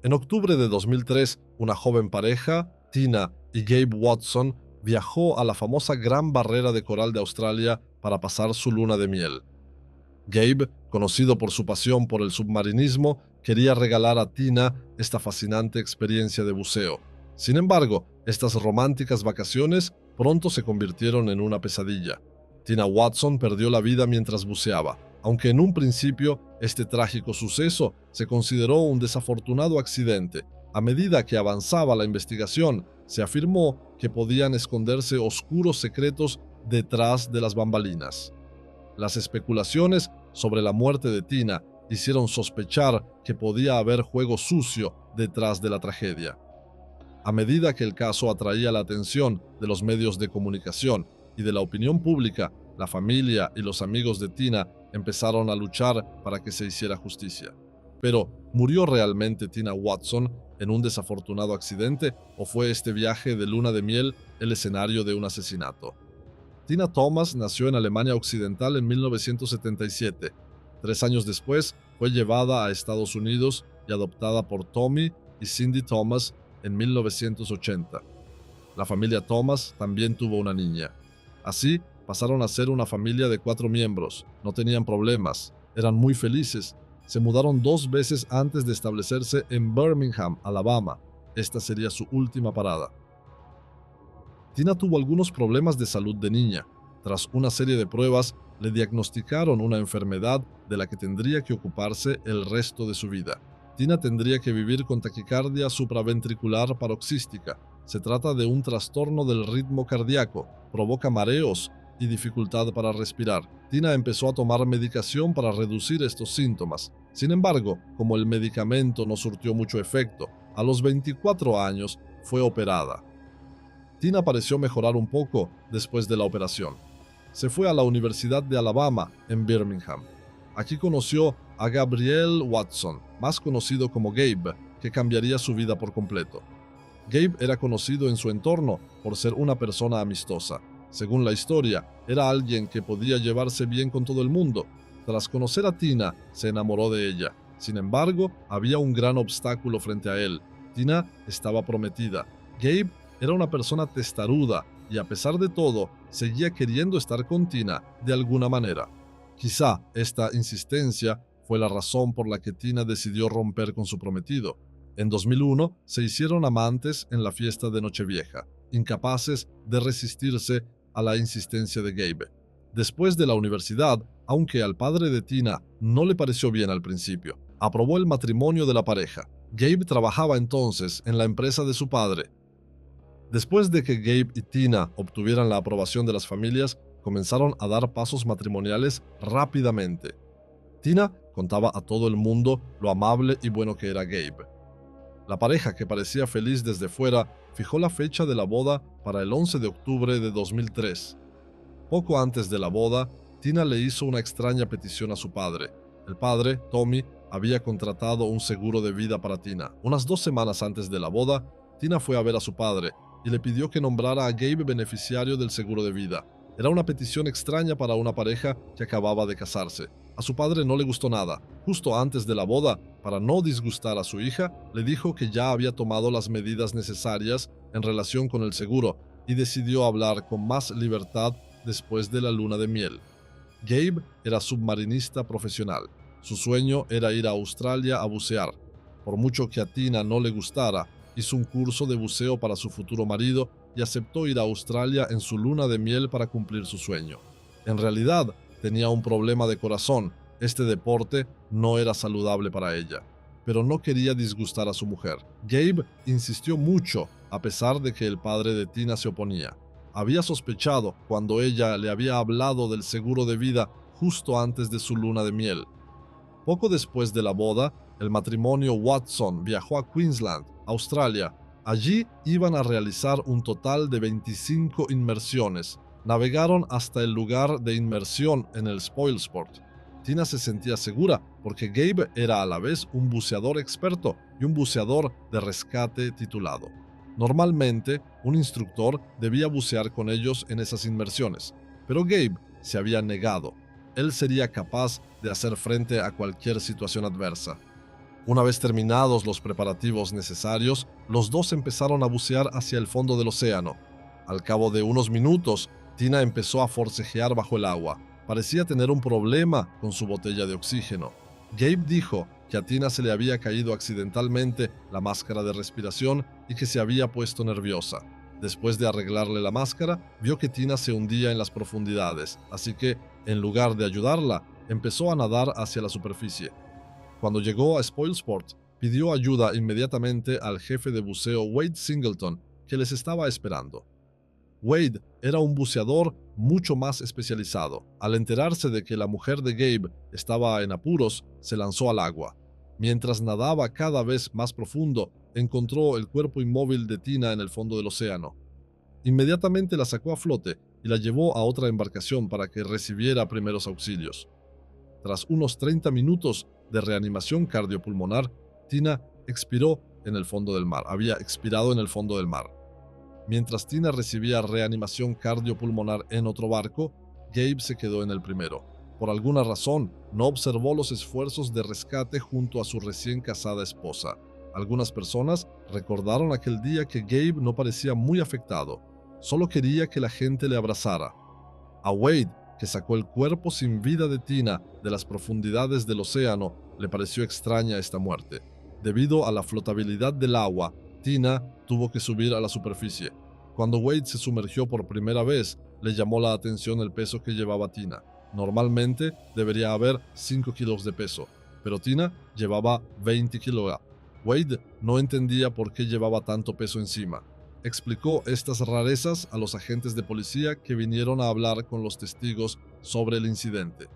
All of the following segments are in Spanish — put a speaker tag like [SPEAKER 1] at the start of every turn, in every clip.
[SPEAKER 1] En octubre de 2003, una joven pareja, Tina y Gabe Watson, viajó a la famosa Gran Barrera de Coral de Australia para pasar su luna de miel. Gabe, conocido por su pasión por el submarinismo, quería regalar a Tina esta fascinante experiencia de buceo. Sin embargo, estas románticas vacaciones pronto se convirtieron en una pesadilla. Tina Watson perdió la vida mientras buceaba, aunque en un principio este trágico suceso se consideró un desafortunado accidente. A medida que avanzaba la investigación, se afirmó que podían esconderse oscuros secretos detrás de las bambalinas. Las especulaciones sobre la muerte de Tina hicieron sospechar que podía haber juego sucio detrás de la tragedia. A medida que el caso atraía la atención de los medios de comunicación y de la opinión pública, la familia y los amigos de Tina empezaron a luchar para que se hiciera justicia. Pero, ¿murió realmente Tina Watson en un desafortunado accidente o fue este viaje de luna de miel el escenario de un asesinato? Tina Thomas nació en Alemania Occidental en 1977. 3 años después, fue llevada a Estados Unidos y adoptada por Tommy y Cindy Thomas en 1980. La familia Thomas también tuvo una niña. Así, pasaron a ser una familia de 4 miembros. No tenían problemas, eran muy felices. Se mudaron 2 veces antes de establecerse en Birmingham, Alabama. Esta sería su última parada. Tina tuvo algunos problemas de salud de niña. Tras una serie de pruebas, le diagnosticaron una enfermedad de la que tendría que ocuparse el resto de su vida. Tina tendría que vivir con taquicardia supraventricular paroxística. Se trata de un trastorno del ritmo cardíaco, provoca mareos y dificultad para respirar. Tina empezó a tomar medicación para reducir estos síntomas. Sin embargo, como el medicamento no surtió mucho efecto, a los 24 años fue operada. Tina pareció mejorar un poco después de la operación. Se fue a la Universidad de Alabama, en Birmingham. Aquí conoció a Gabriel Watson, más conocido como Gabe, que cambiaría su vida por completo. Gabe era conocido en su entorno por ser una persona amistosa. Según la historia, era alguien que podía llevarse bien con todo el mundo. Tras conocer a Tina, se enamoró de ella. Sin embargo, había un gran obstáculo frente a él. Tina estaba prometida. Gabe era una persona testaruda y a pesar de todo, seguía queriendo estar con Tina de alguna manera. Quizá esta insistencia fue la razón por la que Tina decidió romper con su prometido. En 2001 se hicieron amantes en la fiesta de Nochevieja, incapaces de resistirse a la insistencia de Gabe. Después de la universidad, aunque al padre de Tina no le pareció bien al principio, aprobó el matrimonio de la pareja. Gabe trabajaba entonces en la empresa de su padre. Después de que Gabe y Tina obtuvieran la aprobación de las familias, comenzaron a dar pasos matrimoniales rápidamente. Tina contaba a todo el mundo lo amable y bueno que era Gabe. La pareja, que parecía feliz desde fuera, fijó la fecha de la boda para el 11 de octubre de 2003. Poco antes de la boda, Tina le hizo una extraña petición a su padre. El padre, Tommy, había contratado un seguro de vida para Tina. Unas 2 semanas antes de la boda, Tina fue a ver a su padre y le pidió que nombrara a Gabe beneficiario del seguro de vida. Era una petición extraña para una pareja que acababa de casarse. A su padre no le gustó nada. Justo antes de la boda, para no disgustar a su hija, le dijo que ya había tomado las medidas necesarias en relación con el seguro y decidió hablar con más libertad después de la luna de miel. Gabe era submarinista profesional. Su sueño era ir a Australia a bucear. Por mucho que a Tina no le gustara, hizo un curso de buceo para su futuro marido y aceptó ir a Australia en su luna de miel para cumplir su sueño. En realidad, tenía un problema de corazón. Este deporte no era saludable para ella, pero no quería disgustar a su mujer. Gabe insistió mucho, a pesar de que el padre de Tina se oponía. Había sospechado cuando ella le había hablado del seguro de vida justo antes de su luna de miel. Poco después de la boda, el matrimonio Watson viajó a Queensland, Australia. Allí iban a realizar un total de 25 inmersiones. Navegaron hasta el lugar de inmersión en el Spoilsport. Tina se sentía segura porque Gabe era a la vez un buceador experto y un buceador de rescate titulado. Normalmente, un instructor debía bucear con ellos en esas inmersiones, pero Gabe se había negado. Él sería capaz de hacer frente a cualquier situación adversa. Una vez terminados los preparativos necesarios, los dos empezaron a bucear hacia el fondo del océano. Al cabo de unos minutos, Tina empezó a forcejear bajo el agua. Parecía tener un problema con su botella de oxígeno. Gabe dijo que a Tina se le había caído accidentalmente la máscara de respiración y que se había puesto nerviosa. Después de arreglarle la máscara, vio que Tina se hundía en las profundidades, así que, en lugar de ayudarla, empezó a nadar hacia la superficie. Cuando llegó a Spoilsport, pidió ayuda inmediatamente al jefe de buceo Wade Singleton, que les estaba esperando. Wade era un buceador mucho más especializado. Al enterarse de que la mujer de Gabe estaba en apuros, se lanzó al agua. Mientras nadaba cada vez más profundo, encontró el cuerpo inmóvil de Tina en el fondo del océano. Inmediatamente la sacó a flote y la llevó a otra embarcación para que recibiera primeros auxilios. Tras unos 30 minutos de reanimación cardiopulmonar, Tina expiró en el fondo del mar. Había expirado en el fondo del mar. Mientras Tina recibía reanimación cardiopulmonar en otro barco, Gabe se quedó en el primero. Por alguna razón, no observó los esfuerzos de rescate junto a su recién casada esposa. Algunas personas recordaron aquel día que Gabe no parecía muy afectado. Solo quería que la gente le abrazara. A Wade, que sacó el cuerpo sin vida de Tina de las profundidades del océano, le pareció extraña esta muerte. Debido a la flotabilidad del agua, Tina tuvo que subir a la superficie. Cuando Wade se sumergió por primera vez, le llamó la atención el peso que llevaba Tina. Normalmente debería haber 5 kilos de peso, pero Tina llevaba 20 kilos. Wade no entendía por qué llevaba tanto peso encima. Explicó estas rarezas a los agentes de policía que vinieron a hablar con los testigos sobre el incidente.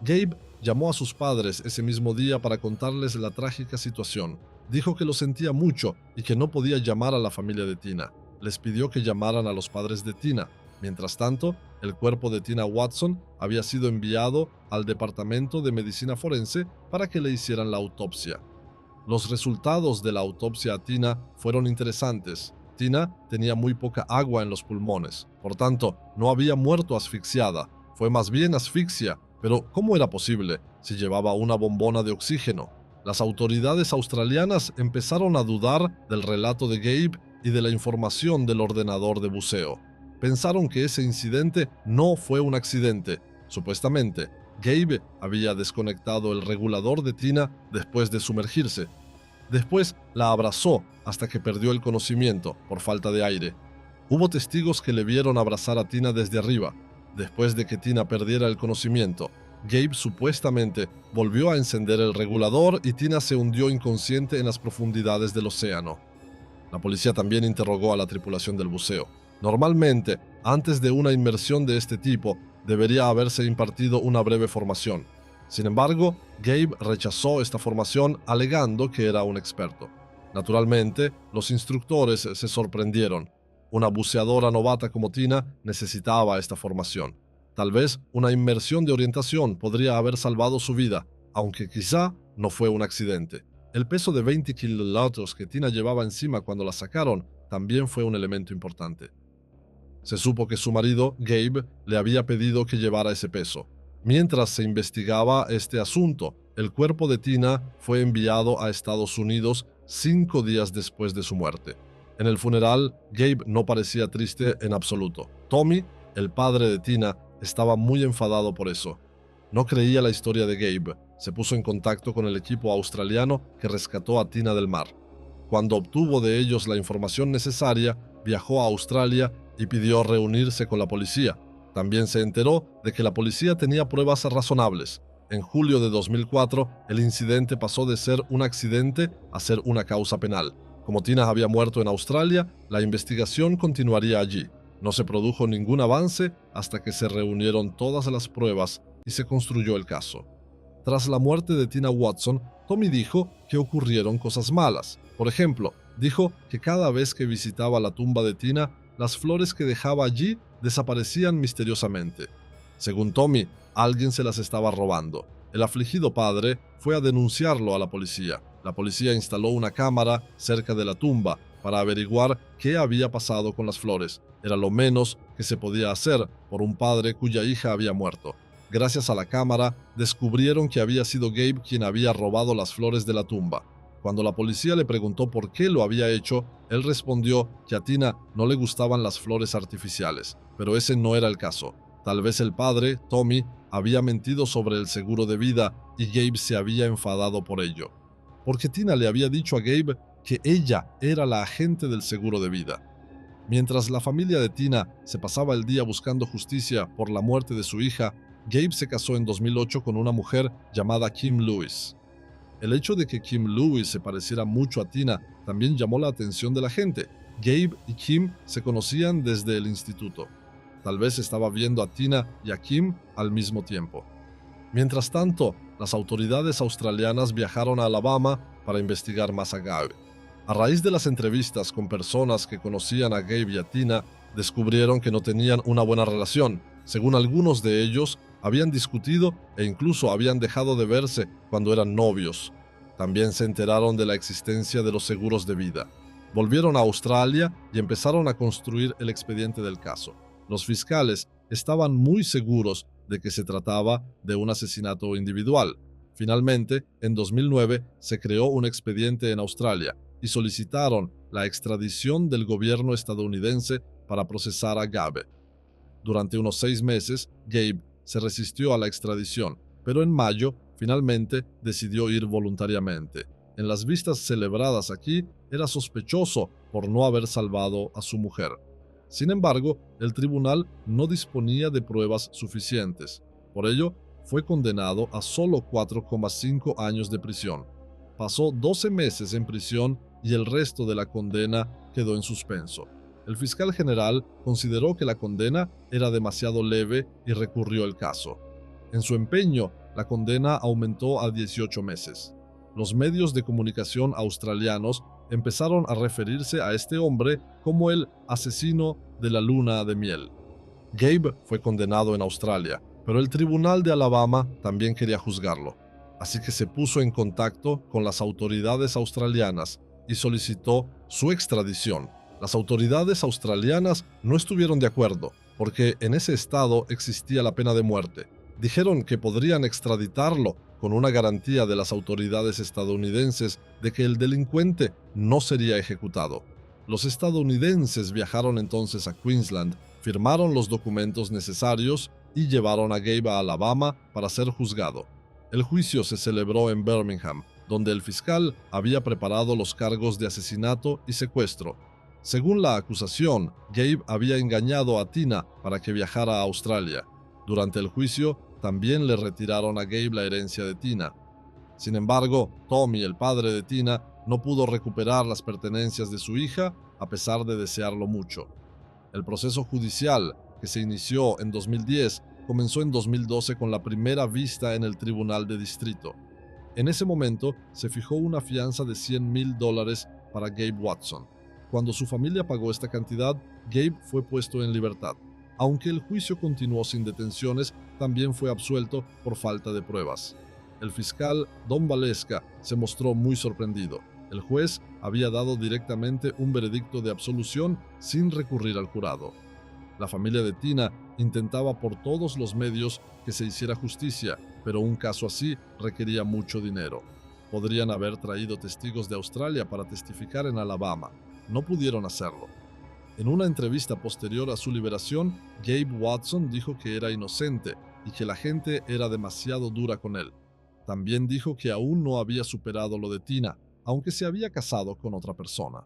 [SPEAKER 1] Gabe llamó a sus padres ese mismo día para contarles la trágica situación. Dijo que lo sentía mucho y que no podía llamar a la familia de Tina. Les pidió que llamaran a los padres de Tina. Mientras tanto, el cuerpo de Tina Watson había sido enviado al Departamento de Medicina Forense para que le hicieran la autopsia. Los resultados de la autopsia a Tina fueron interesantes. Tina tenía muy poca agua en los pulmones, por tanto, no había muerto asfixiada. Fue más bien asfixia, pero ¿cómo era posible si llevaba una bombona de oxígeno? Las autoridades australianas empezaron a dudar del relato de Gabe y de la información del ordenador de buceo. Pensaron que ese incidente no fue un accidente. Supuestamente, Gabe había desconectado el regulador de Tina después de sumergirse. Después la abrazó hasta que perdió el conocimiento por falta de aire. Hubo testigos que le vieron abrazar a Tina desde arriba. Después de que Tina perdiera el conocimiento, Gabe supuestamente volvió a encender el regulador y Tina se hundió inconsciente en las profundidades del océano. La policía también interrogó a la tripulación del buceo. Normalmente, antes de una inmersión de este tipo, debería haberse impartido una breve formación. Sin embargo, Gabe rechazó esta formación alegando que era un experto. Naturalmente, los instructores se sorprendieron. Una buceadora novata como Tina necesitaba esta formación. Tal vez una inmersión de orientación podría haber salvado su vida, aunque quizá no fue un accidente. El peso de 20 kilos que Tina llevaba encima cuando la sacaron también fue un elemento importante. Se supo que su marido, Gabe, le había pedido que llevara ese peso. Mientras se investigaba este asunto, el cuerpo de Tina fue enviado a Estados Unidos 5 días después de su muerte. En el funeral, Gabe no parecía triste en absoluto. Tommy, el padre de Tina, estaba muy enfadado por eso. No creía la historia de Gabe. Se puso en contacto con el equipo australiano que rescató a Tina del mar. Cuando obtuvo de ellos la información necesaria, viajó a Australia y pidió reunirse con la policía. También se enteró de que la policía tenía pruebas razonables. En julio de 2004, el incidente pasó de ser un accidente a ser una causa penal. Como Tina había muerto en Australia, la investigación continuaría allí. No se produjo ningún avance hasta que se reunieron todas las pruebas y se construyó el caso. Tras la muerte de Tina Watson, Tommy dijo que ocurrieron cosas malas. Por ejemplo, dijo que cada vez que visitaba la tumba de Tina, las flores que dejaba allí desaparecían misteriosamente. Según Tommy, alguien se las estaba robando. El afligido padre fue a denunciarlo a la policía. La policía instaló una cámara cerca de la tumba para averiguar qué había pasado con las flores. Era lo menos que se podía hacer por un padre cuya hija había muerto. Gracias a la cámara, descubrieron que había sido Gabe quien había robado las flores de la tumba. Cuando la policía le preguntó por qué lo había hecho, él respondió que a Tina no le gustaban las flores artificiales, pero ese no era el caso. Tal vez el padre, Tommy, había mentido sobre el seguro de vida y Gabe se había enfadado por ello. Porque Tina le había dicho a Gabe que ella era la agente del seguro de vida. Mientras la familia de Tina se pasaba el día buscando justicia por la muerte de su hija, Gabe se casó en 2008 con una mujer llamada Kim Lewis. El hecho de que Kim Lewis se pareciera mucho a Tina también llamó la atención de la gente. Gabe y Kim se conocían desde el instituto. Tal vez estaba viendo a Tina y a Kim al mismo tiempo. Mientras tanto, las autoridades australianas viajaron a Alabama para investigar más a Gabe. A raíz de las entrevistas con personas que conocían a Gabe y a Tina, descubrieron que no tenían una buena relación. Según algunos de ellos, habían discutido e incluso habían dejado de verse cuando eran novios. También se enteraron de la existencia de los seguros de vida. Volvieron a Australia y empezaron a construir el expediente del caso. Los fiscales estaban muy seguros de que se trataba de un asesinato individual. Finalmente, en 2009 se creó un expediente en Australia y solicitaron la extradición del gobierno estadounidense para procesar a Gabe. Durante unos 6 meses, Gabe se resistió a la extradición, pero en mayo finalmente decidió ir voluntariamente. En las vistas celebradas aquí, era sospechoso por no haber salvado a su mujer. Sin embargo, el tribunal no disponía de pruebas suficientes. Por ello, fue condenado a solo 4,5 años de prisión. Pasó 12 meses en prisión y el resto de la condena quedó en suspenso. El fiscal general consideró que la condena era demasiado leve y recurrió el caso. En su empeño, la condena aumentó a 18 meses. Los medios de comunicación australianos empezaron a referirse a este hombre como el asesino de la luna de miel. Gabe fue condenado en Australia, pero el tribunal de Alabama también quería juzgarlo. Así que se puso en contacto con las autoridades australianas y solicitó su extradición. Las autoridades australianas no estuvieron de acuerdo, porque en ese estado existía la pena de muerte. Dijeron que podrían extraditarlo con una garantía de las autoridades estadounidenses de que el delincuente no sería ejecutado. Los estadounidenses viajaron entonces a Queensland, firmaron los documentos necesarios y llevaron a Gabe a Alabama para ser juzgado. El juicio se celebró en Birmingham, donde el fiscal había preparado los cargos de asesinato y secuestro. Según la acusación, Gabe había engañado a Tina para que viajara a Australia. Durante el juicio, también le retiraron a Gabe la herencia de Tina. Sin embargo, Tommy, el padre de Tina, no pudo recuperar las pertenencias de su hija a pesar de desearlo mucho. El proceso judicial, que se inició en 2010, comenzó en 2012 con la primera vista en el Tribunal de Distrito. En ese momento, se fijó una fianza de $100,000 para Gabe Watson. Cuando su familia pagó esta cantidad, Gabe fue puesto en libertad. Aunque el juicio continuó sin detenciones, también fue absuelto por falta de pruebas. El fiscal Don Valeska se mostró muy sorprendido. El juez había dado directamente un veredicto de absolución sin recurrir al jurado. La familia de Tina intentaba por todos los medios que se hiciera justicia, pero un caso así requería mucho dinero. Podrían haber traído testigos de Australia para testificar en Alabama. No pudieron hacerlo. En una entrevista posterior a su liberación, Gabe Watson dijo que era inocente y que la gente era demasiado dura con él. También dijo que aún no había superado lo de Tina, aunque se había casado con otra persona.